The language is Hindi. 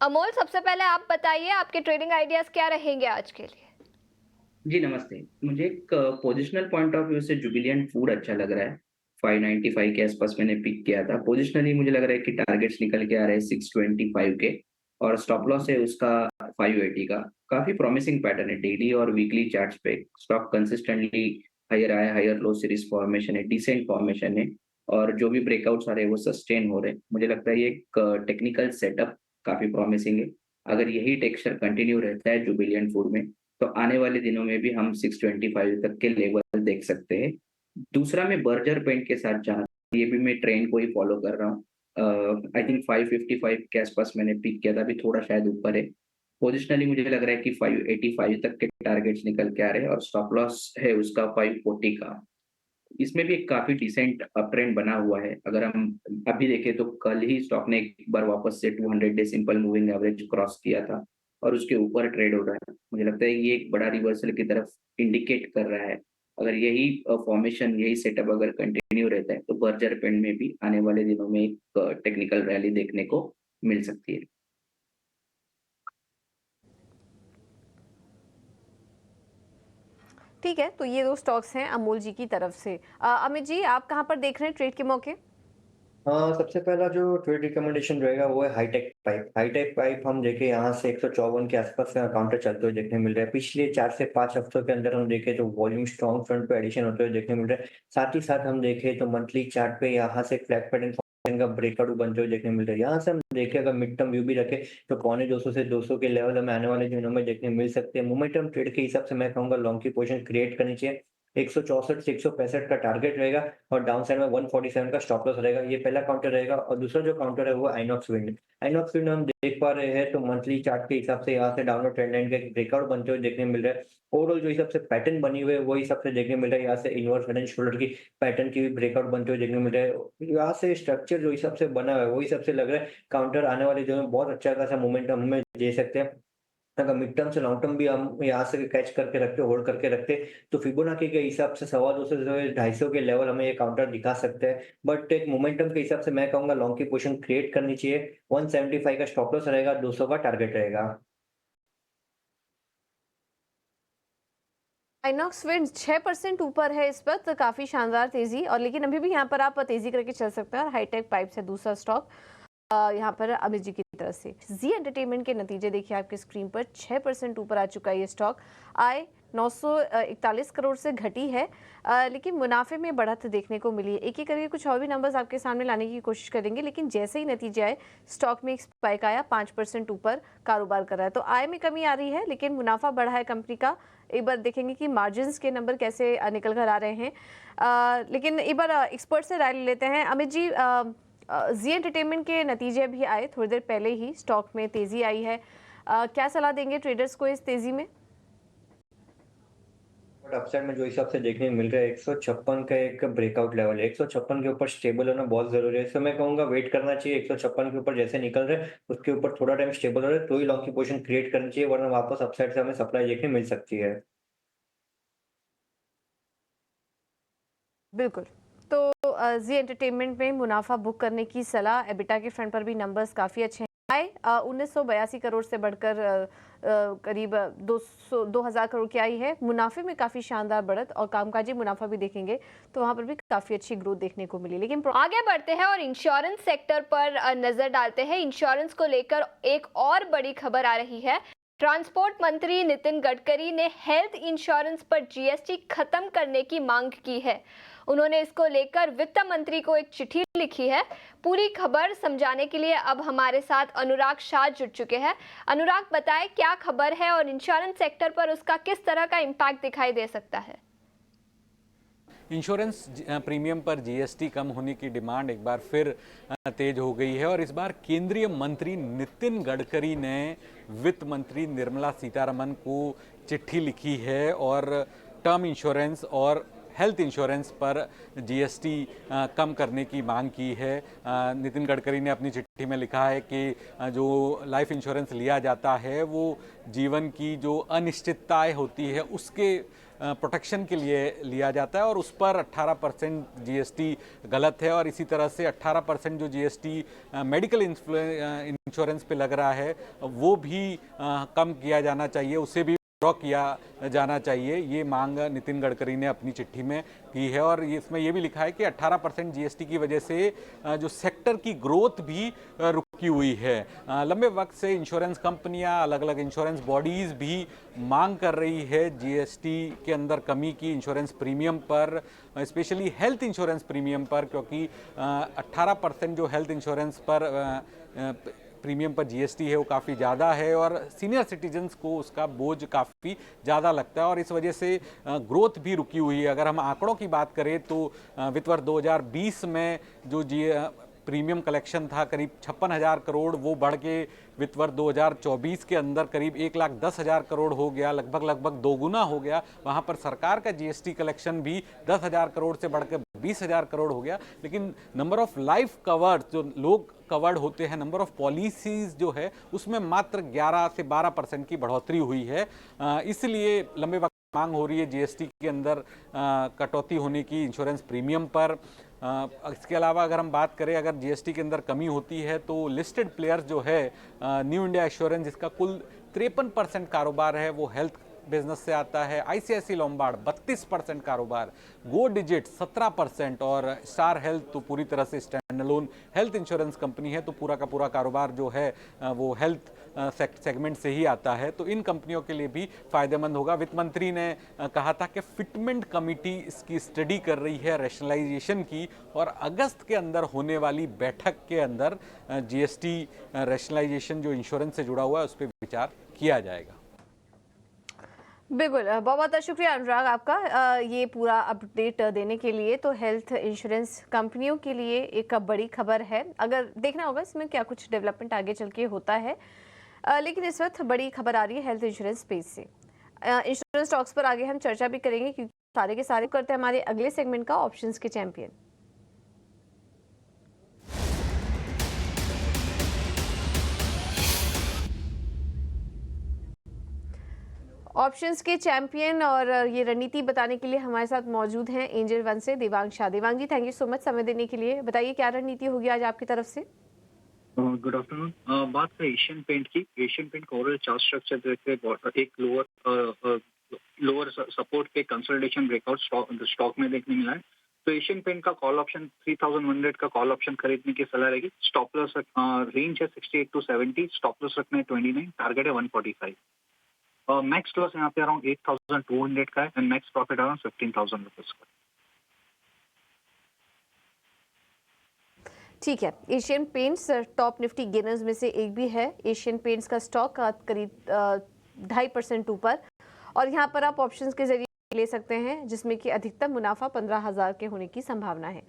अमोल, सबसे पहले आप बताइए आपके ट्रेडिंग आइडियाज क्या रहेंगे आज के लिए? जी, नमस्ते। मुझे एक पोज़िशनल पॉइंट ऑफ व्यू से जुबिलिएंट फूड अच्छा लग रहा है। 595 के आसपास मैंने पिक किया था। पोज़िशनली मुझे लग रहा है कि टारगेट्स निकल के आ रहे हैं 625 के और स्टॉप लॉस है उसका 580 का। काफ़ी प्रॉमिसिंग पैटर्न है। डेली और वीकली चार्ट्स पे stock consistently higher high, higher low series formation है, डिसेंट फॉर्मेशन है और जो भी ब्रेकआउट्स आ रहे हैं वो सस्टेन हो रहे हैं। मुझे लगता है ये एक टेक्निकल सेटअप काफ़ी प्रॉमिसिंग है। अगर यही टेक्सचर कंटिन्यू रहता है जुबिलिएंट फूड में तो आने वाले दिनों में भी हम 625 तक के लेवल देख सकते हैं। दूसरा मैं बर्जर पेंट के साथ जाना, ये भी मैं ट्रेंड को ही फॉलो कर रहा हूँ। आई थिंक 555 के आसपास मैंने पिक किया था, अभी थोड़ा शायद ऊपर है। पोजिशनली मुझे लग रहा है कि 585 तक के टारगेट्स निकल के आ रहे हैं और स्टॉप लॉस है उसका 540 का। इसमें भी एक काफ़ी डिसेंट अप ट्रेंड बना हुआ है। अगर हम अभी देखें तो कल ही स्टॉक ने एक बार वापस से 200 day simple moving average cross किया था और उसके ऊपर ट्रेड हो रहा है। मुझे लगता है ये एक बड़ा रिवर्सल की तरफ इंडिकेट कर रहा है। अगर यही फॉर्मेशन, यही सेटअप अगर कंटिन्यू रहता है तो बर्जर पेंट में भी आने वाले दिनों में एक टेक्निकल रैली देखने को मिल सकती है। ठीक है, तो ये दो स्टॉक्स हैं अमूल जी की तरफ से। अमित जी, आप कहाँ पर देख रहे हैं ट्रेड के मौके? हाँ, सबसे पहला जो ट्रेड रिकमेंडेशन रहेगा वो है हाईटेक पाइप। हाईटेक पाइप हम देखें यहाँ से 154 के आसपास का काउंटर चलते हुए देखने मिल रहा है। पिछले 4 से 5 हफ्तों के अंदर हम देखें तो वॉल्यूम स्ट्रॉन्ग फ्रंट पे एडिशन होते हुए देखने मिल रहा है। साथ ही साथ हम देखें तो मंथली चार्ट पे यहाँ से फ्लैट पैटर्न फॉर्मेशन का ब्रेकआउट बनते हुए देखने मिल रहा है। यहाँ से हम देखें अगर मिड टर्म व्यू भी रखें तो पौने 200 से 200 के लेवल हमें आने वाले दिनों में देखने मिल सकते हैं। मोमेंटम ट्रेड के हिसाब से मैं कहूँगा लॉन्ग की पोजीशन क्रिएट करनी चाहिए। 164 से 165 का टारगेट रहेगा और डाउन साइड में 147 का स्टॉप लॉस रहेगा। ये पहला काउंटर रहेगा और दूसरा जो काउंटर है वो आइनॉक्स विंड। आइनॉक्स विंड हम देख पा रहे हैं तो मंथली चार्ट के हिसाब से यहाँ से डाउनवर्ड ट्रेंड लाइन का एक ब्रेकआउट बनते हुए देखने मिल रहा है। ओवरऑल जो हिसाब से पैटर्न बनी हुई है वो हिसाब से देखने मिल रहा है। यहाँ से इनवर्स हेड एंड शोल्डर की पैटर्न की भी ब्रेकआउट बनते हुए देखने मिल रहा है। यहाँ से स्ट्रक्चर जो हिसाब से बना हुआ है वो हिसाब से लग रहा है काउंटर आने वाले दिनों में बहुत अच्छा खासा मोमेंटम हमें दे सकते हैं। अगर मिड टर्म से लॉन्ग टर्म भी हम यहाँ से कैच करके रखते, होल्ड करके रखते, तो फिबोनाची के हिसाब से 250 से 250 के लेवल हमें ये काउंटर दिखा सकते हैं। बट एक मोमेंटम के हिसाब से मैं कहूँगा लॉन्ग की पोजीशन क्रिएट करनी चाहिए। 175 का स्टॉप लॉस रहेगा, 200 का टारगेट रहेगा। आइनॉक्स विंड 6% ऊपर है इस वक्त, काफी शानदार तेजी। और लेकिन अभी भी यहाँ पर आप तेजी करके चल सकते हैं। और हाईटेक पाइप से दूसरा स्टॉक यहाँ पर अमित जी की तरफ से जी एंटरटेनमेंट के नतीजे देखिए आपके स्क्रीन पर। 6% ऊपर आ चुका है ये स्टॉक। आय 941 करोड़ से घटी है, लेकिन मुनाफे में बढ़त देखने को मिली है। एक एक करके कुछ और भी नंबर्स आपके सामने लाने की कोशिश करेंगे, लेकिन जैसे ही नतीजे आए स्टॉक में एक स्पाइक आया, 5% ऊपर कारोबार कर रहा है। तो आय में कमी आ रही है लेकिन मुनाफा बढ़ा है कंपनी का। एक बार देखेंगे कि मार्जिन्स के नंबर कैसे निकल कर आ रहे हैं। लेकिन एक बार एक्सपर्ट से राय ले लेते हैं। अमित जी, जी एंटरटेनमेंट के नतीजे भी आए थोड़ी देर पहले ही, स्टॉक में तेजी आई है। क्या सलाह देंगे ट्रेडर्स को इस तेजी में? बट अपसाइड में जो हिसाब से देखने को मिल रहा है 156 का एक ब्रेकआउट लेवल है। 156 के ऊपर स्टेबल होना बहुत जरूरी है। इससे मैं कहूंगा वेट करना चाहिए। 156 के ऊपर जैसे निकल रहे हैं उसके ऊपर थोड़ा टाइम स्टेबल हो रहा है तो ही लॉन्ग की पोजीशन क्रिएट करनी चाहिए, वरना वापस अपसाइड से हमें सप्लाई देखने मिल सकती है। बिल्कुल। तो जी एंटरटेनमेंट में मुनाफा बुक करने की सलाह। एबिटा के फ्रंट पर भी नंबर्स काफ़ी अच्छे हैं। आय 1982 करोड़ से बढ़कर करीब 2000 करोड़ की आई है। मुनाफे में काफ़ी शानदार बढ़त और कामकाजी मुनाफा भी देखेंगे तो वहां पर भी काफ़ी अच्छी ग्रोथ देखने को मिली। लेकिन आगे बढ़ते हैं और इंश्योरेंस सेक्टर पर नजर डालते हैं। इंश्योरेंस को लेकर एक और बड़ी खबर आ रही है। ट्रांसपोर्ट मंत्री नितिन गडकरी ने हेल्थ इंश्योरेंस पर जीएसटी खत्म करने की मांग की है। उन्होंने इसको लेकर वित्त मंत्री को एक चिट्ठी लिखी है। पूरी खबर समझाने के लिए अब हमारे साथ अनुराग शाह जुड़ चुके हैं। अनुराग, बताएं क्या खबर है और इंश्योरेंस सेक्टर पर उसका किस तरह का इम्पैक्ट दिखाई दे सकता है? इंश्योरेंस प्रीमियम पर जीएसटी कम होने की डिमांड एक बार फिर तेज हो गई है और इस बार केंद्रीय मंत्री नितिन गडकरी ने वित्त मंत्री निर्मला सीतारमन को चिट्ठी लिखी है और टर्म इंश्योरेंस और हेल्थ इंश्योरेंस पर जीएसटी कम करने की मांग की है। नितिन गडकरी ने अपनी चिट्ठी में लिखा है कि जो लाइफ इंश्योरेंस लिया जाता है वो जीवन की जो अनिश्चितताएं होती है उसके प्रोटेक्शन के लिए लिया जाता है और उस पर 18% जीएसटी गलत है और इसी तरह से 18% जो जीएसटी मेडिकल इंश्योरेंस पे लग रहा है वो भी कम किया जाना चाहिए, उसे भी ड्रॉ किया जाना चाहिए। ये मांग नितिन गडकरी ने अपनी चिट्ठी में की है और इसमें ये भी लिखा है कि 18% जीएसटी की वजह से जो सेक्टर की ग्रोथ भी रुकी हुई है। लंबे वक्त से इंश्योरेंस कंपनियां, अलग अलग इंश्योरेंस बॉडीज़ भी मांग कर रही है जीएसटी के अंदर कमी की इंश्योरेंस प्रीमियम पर, स्पेशली हेल्थ इंश्योरेंस प्रीमियम पर, क्योंकि 18% जो हेल्थ इंश्योरेंस पर प्रीमियम पर जीएसटी है वो काफ़ी ज़्यादा है और सीनियर सिटीजन्स को उसका बोझ काफ़ी ज़्यादा लगता है और इस वजह से ग्रोथ भी रुकी हुई है। अगर हम आंकड़ों की बात करें तो वित्त वर्ष 2020 में जो प्रीमियम कलेक्शन था करीब 56,000 करोड़, वो बढ़ के वित्त वर्ष 2024 के अंदर करीब 1,10,000 करोड़ हो गया, लगभग दोगुना हो गया। वहाँ पर सरकार का जीएसटी कलेक्शन भी 10,000 करोड़ से बढ़कर 20,000 करोड़ हो गया, लेकिन नंबर ऑफ लाइफ कवर्ड, जो लोग कवर्ड होते हैं, नंबर ऑफ पॉलिसीज जो है उसमें मात्र 11 से 12% की बढ़ोतरी हुई है। इसलिए लंबे वक्त मांग हो रही है जीएसटी के अंदर कटौती होने की इंश्योरेंस प्रीमियम पर। इसके अलावा अगर हम बात करें, अगर जीएसटी के अंदर कमी होती है तो लिस्टेड प्लेयर्स जो है न्यू इंडिया एश्योरेंस, जिसका कुल 53% कारोबार है वो हेल्थ बिजनेस से आता है, आईसीआईसी लोम्बार्ड 32% कारोबार, गो डिजिट 17% और स्टार हेल्थ तो पूरी तरह से stand alone health insurance company है, तो पूरा का पूरा कारोबार जो है वो हेल्थ सेगमेंट से ही आता है, तो इन कंपनियों के लिए भी फायदेमंद होगा। वित्त मंत्री ने कहा था कि फिटमेंट कमेटी इसकी स्टडी कर रही है रैशनलाइजेशन की और अगस्त के अंदर होने वाली बैठक के अंदर जीएसटी रैशनलाइजेशन जो इंश्योरेंस से जुड़ा हुआ है उस पर विचार किया जाएगा। बिल्कुल, बहुत बहुत शुक्रिया अनुराग आपका ये पूरा अपडेट देने के लिए। तो हेल्थ इंश्योरेंस कंपनियों के लिए एक बड़ी खबर है, अगर देखना होगा इसमें क्या कुछ डेवलपमेंट आगे चल के होता है, लेकिन इस वक्त बड़ी खबर आ रही है हेल्थ इंश्योरेंस स्पेस से। इंश्योरेंस स्टॉक्स पर आगे हम चर्चा भी करेंगे क्योंकि सारे के सारे करते हैं हमारे अगले सेगमेंट का ऑप्शंस के चैंपियन। ऑप्शंस के चैंपियन और ये रणनीति बताने के लिए हमारे साथ मौजूद हैं एंजल वन से देवांग शाह। देवांग जी, थैंक यू सो मच समय देने के लिए। बताइए क्या रणनीति होगी आज आपकी तरफ से? Good afternoon. बात है एशियन पेंट की। एशियन पेंट का ओवरऑल चार्ट स्ट्रक्चर देखते एक लोअर सपोर्ट पे कंसोलिडेशन ब्रेकआउट स्टॉक में देखने मिला है। तो एशियन पेंट का कॉल ऑप्शन 3100 का कॉल ऑप्शन खरीदने की सलाह रहेगी। स्टॉप लॉस रेंज है 68 to 70, स्टॉप लॉस रखना है 29, टारगेट है 145। मैक्स लॉस यहाँ पे अराउंड 8,200 का है and max profit around 15,000 rupees का। ठीक है, Asian paints top Nifty gainers में से एक भी है। एशियन पेंट्स का स्टॉक करीब 2.5% ऊपर और यहाँ पर आप ऑप्शंस के जरिए ले सकते हैं जिसमें कि अधिकतम मुनाफा 15,000 के होने की संभावना है।